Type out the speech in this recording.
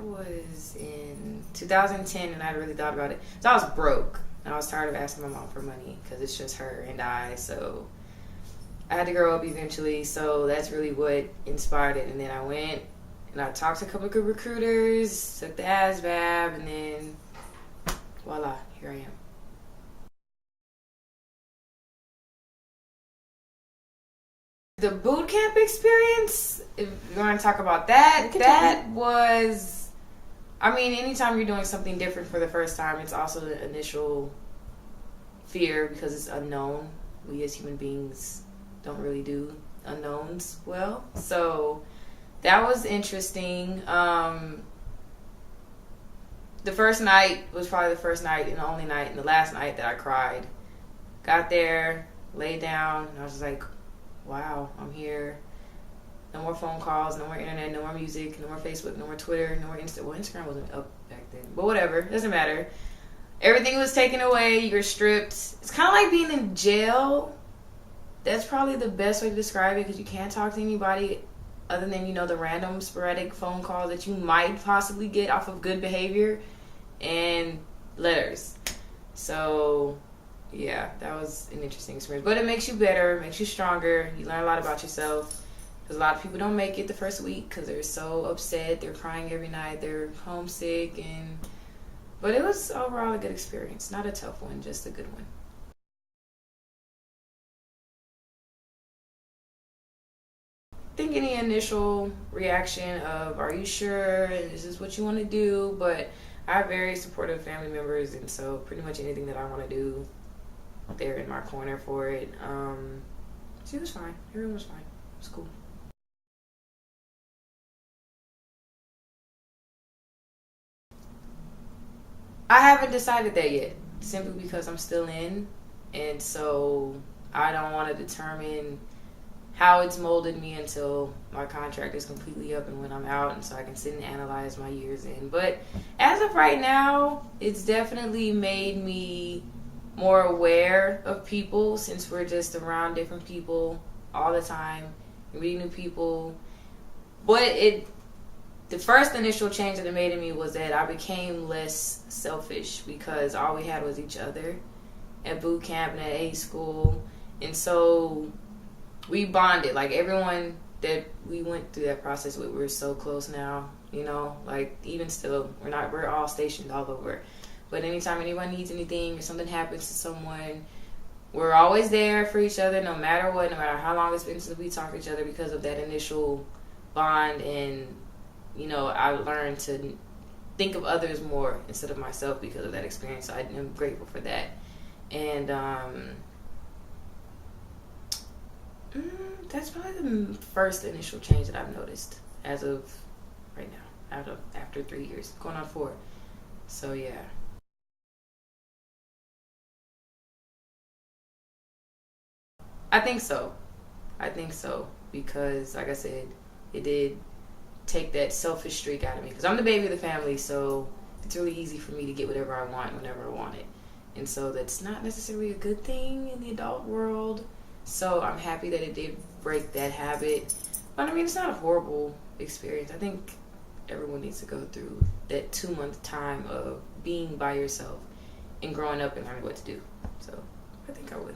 was in 2010, and I really thought about it. So I was broke, and I was tired of asking my mom for money because it's just her and I. So I had to grow up eventually. So that's really what inspired it. And then I went and I talked to a couple of good recruiters, took the ASVAB, and then voila, here I am. The boot camp experience, if you want to talk about that, that was, I mean, anytime you're doing something different for the first time, it's also the initial fear because it's unknown. We as human beings don't really do unknowns well. So that was interesting. The first night was probably the first night and the only night and the last night that I cried. Got there, laid down, and I was just like, wow, I'm here. No more phone calls, no more internet, no more music, no more Facebook, no more Twitter, no more Instagram. Well, Instagram wasn't up back then. But whatever, doesn't matter. Everything was taken away. You're stripped. It's kind of like being in jail. That's probably the best way to describe it because you can't talk to anybody other than, the random sporadic phone calls that you might possibly get off of good behavior and letters. So yeah, that was an interesting experience. But it makes you better, makes you stronger. You learn a lot about yourself. Because a lot of people don't make it the first week because they're so upset. They're crying every night. They're homesick. But it was overall a good experience. Not a tough one, just a good one. I think any initial reaction of, are you sure? And is this what you want to do? But I have very supportive family members. And so pretty much anything that I want to do, they're in my corner for it. She was fine. Everyone was fine. It was cool. I haven't decided that yet, simply because I'm still in, and so I don't want to determine how it's molded me until my contract is completely up and when I'm out, and so I can sit and analyze my years in. But as of right now, it's definitely made me more aware of people since we're just around different people all the time, meeting new people. But the first initial change that it made in me was that I became less selfish because all we had was each other at boot camp and at A school. And so we bonded. Like everyone that we went through that process with, we're so close now, like even still, we're all stationed all over. But anytime anyone needs anything or something happens to someone, we're always there for each other no matter what, no matter how long it's been since we talked to each other because of that initial bond. And I learned to think of others more instead of myself because of that experience. So I am grateful for that. And that's probably the first initial change that I've noticed as of right now, after 3 years, going on 4. So yeah. I think so because, like I said, it did take that selfish streak out of me because I'm the baby of the family, so it's really easy for me to get whatever I want whenever I want it. And so that's not necessarily a good thing in the adult world. So I'm happy that it did break that habit. But I mean, it's not a horrible experience. I think everyone needs to go through that 2-month time of being by yourself and growing up and learning what to do. So I think I would.